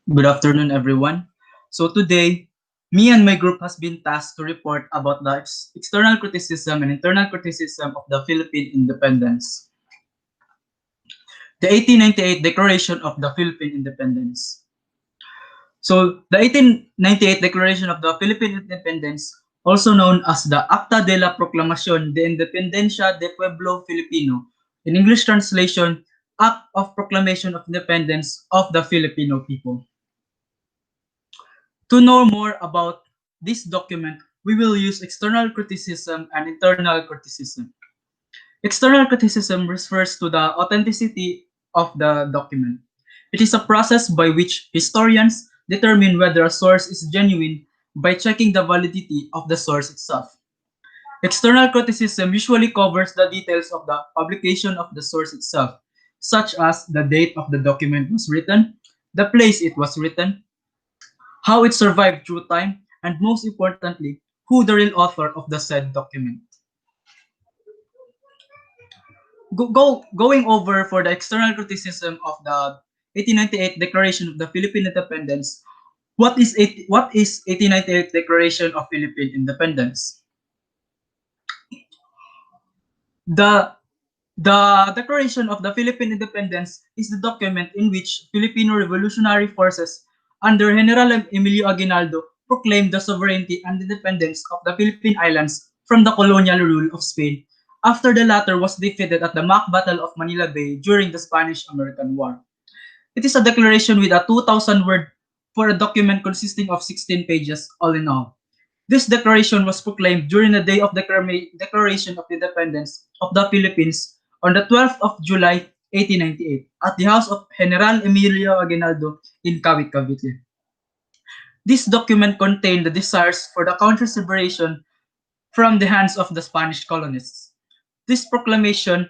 Good afternoon, everyone. So today, me and my group has been tasked to report about the external criticism and internal criticism of the Philippine independence. The 1898 Declaration of the Philippine Independence. So the 1898 Declaration of the Philippine Independence, also known as the Acta de la Proclamación de Independencia de Pueblo Filipino, in English translation, Act of Proclamation of Independence of the Filipino People. To know more about this document, we will use external criticism and internal criticism. External criticism refers to the authenticity of the document. It is a process by which historians determine whether a source is genuine by checking the validity of the source itself. External criticism usually covers the details of the publication of the source itself, such as the date of the document was written, the place it was written, how it survived through time, and most importantly, who the real author of the said document. Going over for the external criticism of the 1898 Declaration of the Philippine Independence, what is 1898 Declaration of Philippine Independence? The The Declaration of the Philippine Independence is the document in which Filipino revolutionary forces under General Emilio Aguinaldo proclaimed the sovereignty and independence of the Philippine Islands from the colonial rule of Spain after the latter was defeated at the mock Battle of Manila Bay during the Spanish-American War. It is a declaration with a 2,000 word for a document consisting of 16 pages all in all. This declaration was proclaimed during the day of Declaration of Independence of the Philippines on the 12th of July 1898 at the house of General Emilio Aguinaldo in Kawit, Cavite. This document contained the desires for the country's liberation from the hands of the Spanish colonists. This proclamation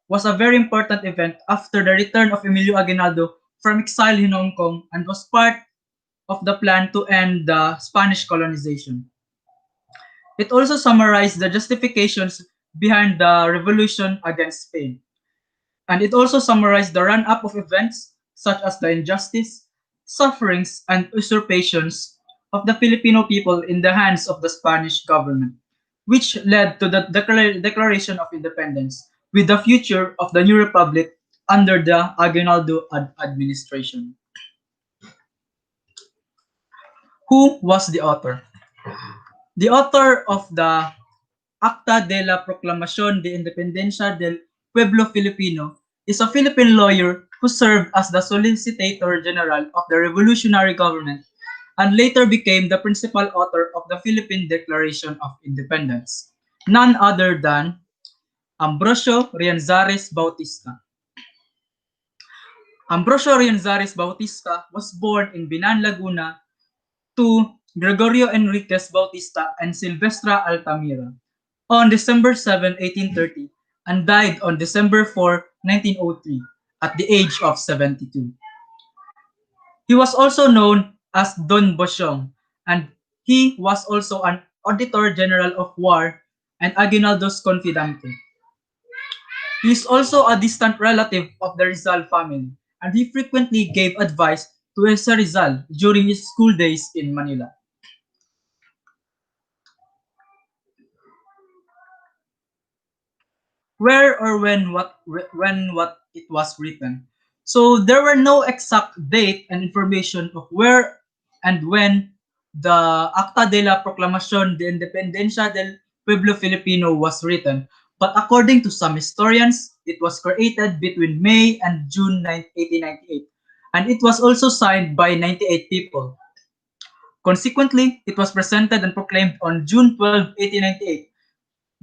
was a very important event after the return of Emilio Aguinaldo from exile in Hong Kong and was part of the plan to end the Spanish colonization. It also summarized the justifications behind the revolution against Spain, and it also summarized the run-up of events such as the injustice, sufferings, and usurpations of the Filipino people in the hands of the Spanish government, which led to the Declaration of Independence with the future of the new republic under the Aguinaldo administration. Who was the author? The author of the Acta de la Proclamación de Independencia del Pueblo Filipino is a Philippine lawyer who served as the Solicitor General of the Revolutionary Government and later became the principal author of the Philippine Declaration of Independence, none other than Ambrosio Rianzares Bautista. Ambrosio Rianzares Bautista was born in Binan, Laguna to Gregorio Enriquez Bautista and Silvestra Altamira on December 7, 1830, and died on December 4, 1903, at the age of 72. He was also known as Don Bosyong, and he was also an Auditor General of War and Aguinaldo's confidante. He is also a distant relative of the Rizal family, and he frequently gave advice to Esa Rizal during his school days in Manila. Where or when what it was written. So there were no exact date and information of where and when the Acta de la Proclamación de Independencia del Pueblo Filipino was written, but according to some historians, it was created between May and June 1898, and it was also signed by 98 people. Consequently, it was presented and proclaimed on June 12, 1898,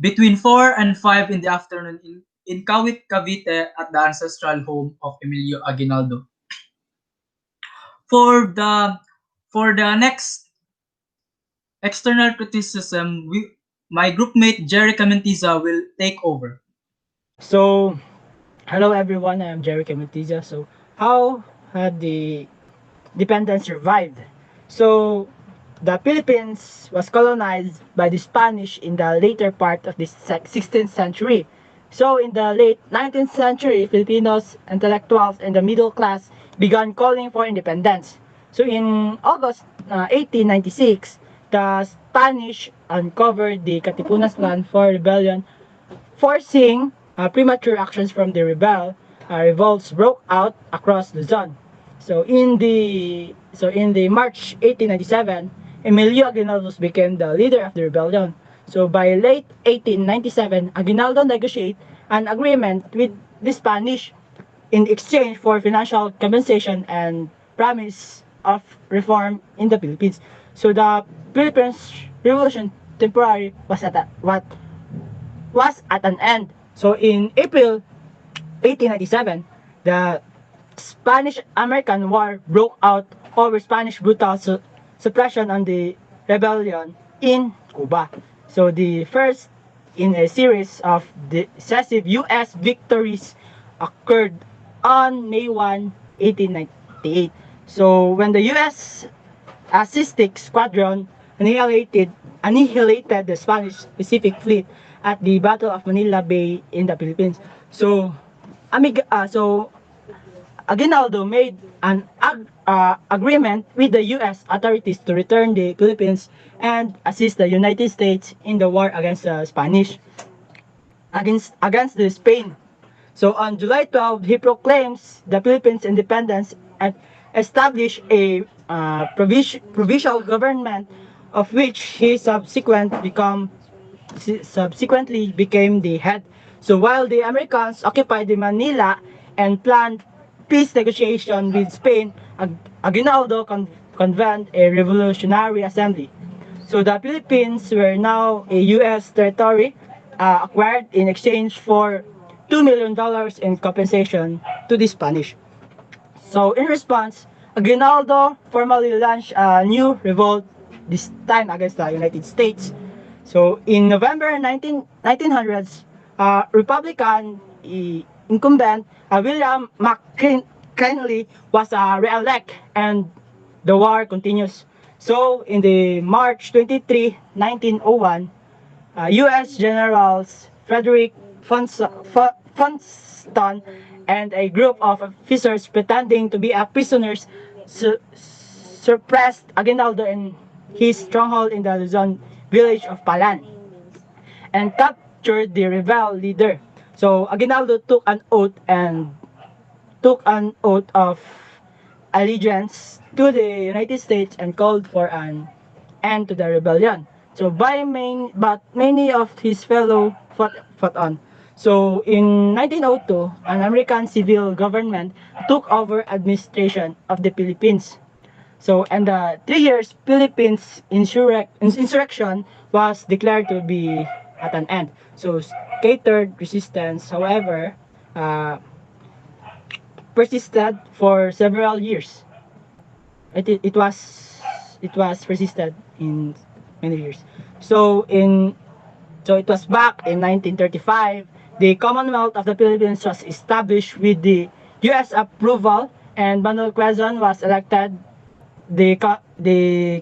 between 4 and 5 in the afternoon in Kawit, Cavite at the ancestral home of Emilio Aguinaldo. For the for the next external criticism, my groupmate Jerry Camentiza will take over. So, hello everyone, I'm Jerry Camentiza. So, how had the independence survived? So, the Philippines was colonized by the Spanish in the later part of the 16th century. So, in the late 19th century, Filipinos, intellectuals, and the middle class began calling for independence. So in August 1896, the Spanish uncovered the Katipunan's plan for rebellion, forcing premature actions from the revolts broke out across Luzon. So in the March 1897, Emilio Aguinaldo became the leader of the rebellion. So by late 1897, Aguinaldo negotiated an agreement with the Spanish in exchange for financial compensation and promise of reform in the Philippines. So the Philippines Revolution temporary was at an end. So in April 1897, the Spanish-American War broke out over Spanish brutal suppression on the rebellion in Cuba. So the first in a series of decisive U.S. victories occurred on May 1, 1898. So when the U.S. Assistic Squadron annihilated the Spanish Pacific Fleet at the Battle of Manila Bay in the Philippines. So Aguinaldo made an agreement with the U.S. authorities to return the Philippines and assist the United States in the war against the Spanish, against the Spain. So on July 12, he proclaims the Philippines independence and established a provisional government, of which he subsequently became the head. So while the Americans occupied the Manila and planned peace negotiation with Spain, Aguinaldo convened a revolutionary assembly. So the Philippines were now a U.S. territory, acquired in exchange for $2 million in compensation to the Spanish. So in response, Aguinaldo formally launched a new revolt, this time against the United States. So in November 1900s, Republican incumbent William McKinley was re-elected, and the war continues. So in the March 23, 1901, U.S. Generals Frederick Funston and a group of officers pretending to be prisoners suppressed Aguinaldo in his stronghold in the Luzon village of Palan and captured the rebel leader. So Aguinaldo took an oath of allegiance to the United States and called for an end to the rebellion. But many of his fellow fought on. So in 1902, an American civil government took over administration of the Philippines. So and the 3 years Philippines insurrection was declared to be at an end. So scattered resistance, however, uh, persisted for several years. It was persisted in many years. So in so it was back in 1935. The Commonwealth of the Philippines was established with the U.S. approval, and Manuel Quezon was elected the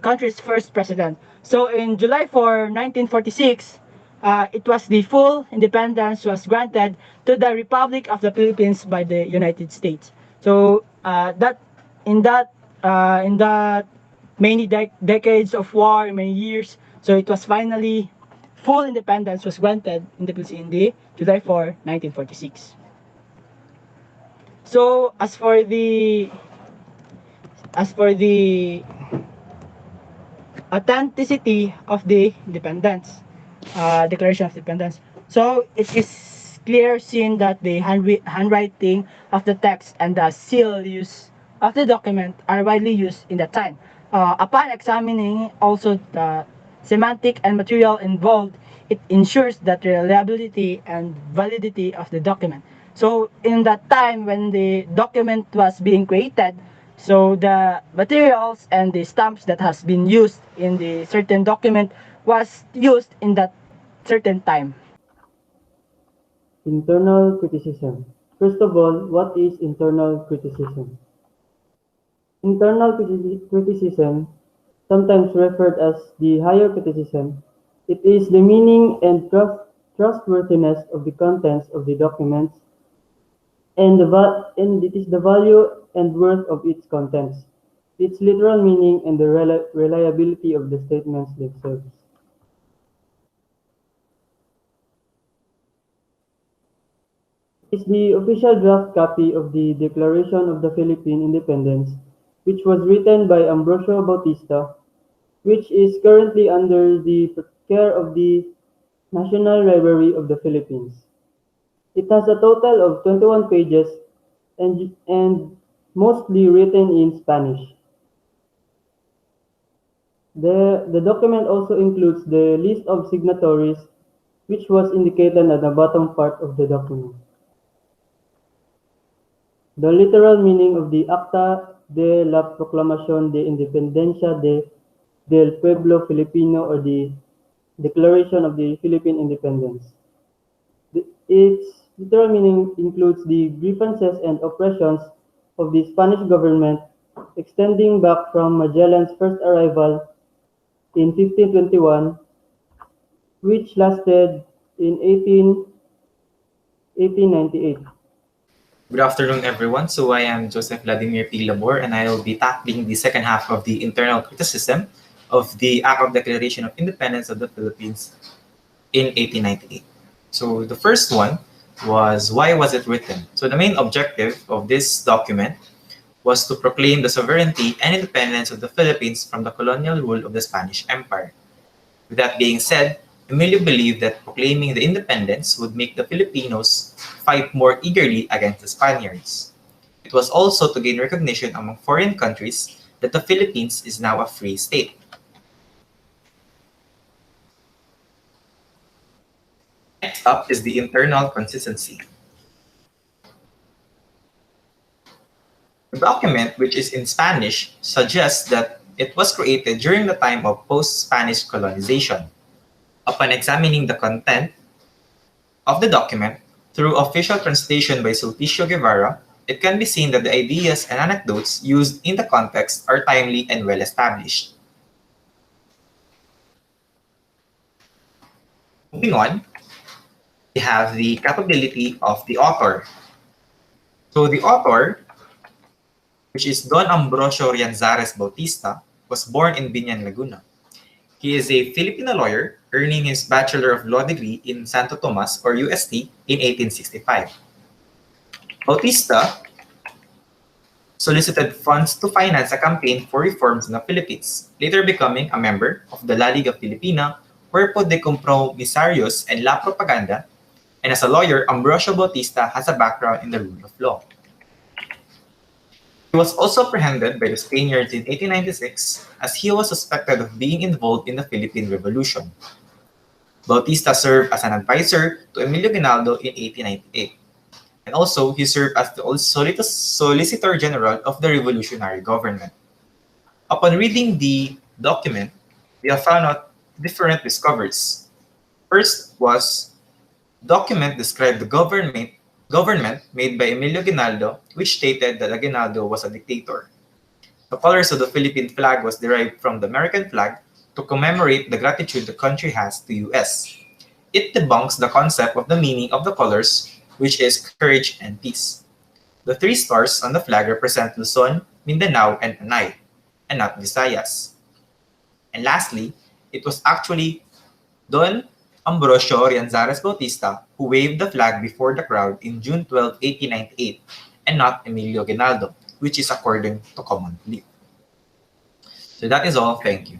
country's first president. So in July 4, 1946, it was the full independence was granted to the Republic of the Philippines by the United States. So in that many decades of war, many years, so it was finally full independence was granted in the Philippines in the July 4, 1946. So as for the authenticity of the Declaration of Independence. So it is clear seen that the handwriting of the text and the seal use of the document are widely used in that time. Upon examining also the semantic and material involved, it ensures that reliability and validity of the document. So in that time when the document was being created, so the materials and the stamps that has been used in the certain document was used in that certain time. Internal criticism. First of all, what is internal criticism? Criticism, sometimes referred as the higher criticism, it is the meaning and trustworthiness of the contents of the documents and it is the value and worth of its contents. its literal meaning, and the reliability of the statements themselves. Is the official draft copy of the Declaration of the Philippine Independence, which was written by Ambrosio Bautista, which is currently under the care of the National Library of the Philippines. It has a total of 21 pages and mostly written in Spanish. The document also includes the list of signatories, which was indicated at the bottom part of the document. The literal meaning of the Acta de la Proclamación de Independencia del Pueblo Filipino, or the Declaration of the Philippine Independence. Its literal meaning includes the grievances and oppressions of the Spanish government extending back from Magellan's first arrival in 1521, which lasted in 1898. Good afternoon, everyone. So I am Joseph Vladimir P. Labor, and I will be tackling the second half of the internal criticism of the Act of Declaration of Independence of the Philippines in 1898. So the first one was, why was it written? So the main objective of this document was to proclaim the sovereignty and independence of the Philippines from the colonial rule of the Spanish Empire. With that being said, Emilio believed that proclaiming the independence would make the Filipinos fight more eagerly against the Spaniards. It was also to gain recognition among foreign countries that the Philippines is now a free state. Next up is the internal consistency. The document, which is in Spanish, suggests that it was created during the time of post-Spanish colonization. Upon examining the content of the document through official translation by Sulpicio Guevara, it can be seen that the ideas and anecdotes used in the context are timely and well established. Moving on, we have the capability of the author. So the author, which is Don Ambrosio Rianzares Bautista, was born in Binyan, Laguna. He is a Filipino lawyer earning his Bachelor of Law degree in Santo Tomas or UST in 1865. Bautista solicited funds to finance a campaign for reforms in the Philippines, later becoming a member of the La Liga Filipina, Cuerpo de Compromisarios and La Propaganda, and as a lawyer, Ambrosio Bautista has a background in the rule of law. He was also apprehended by the Spaniards in 1896 as he was suspected of being involved in the Philippine Revolution. Bautista served as an advisor to Emilio Aguinaldo in 1898, and also he served as the Solicitor General of the revolutionary government. Upon reading the document, we have found out different discoveries. First was document described the government made by Emilio Aguinaldo, which stated that Aguinaldo was a dictator. The colors of the Philippine flag was derived from the American flag to commemorate the gratitude the country has to US. It debunks the concept of the meaning of the colors, which is courage and peace. The three stars on the flag represent Luzon, Mindanao, and Panay, and not Visayas. And lastly, it was actually Don Ambrosio Rianzares Bautista who waved the flag before the crowd in June 12, 1898, and not Emilio Aguinaldo, which is according to common belief. So that is all. Thank you.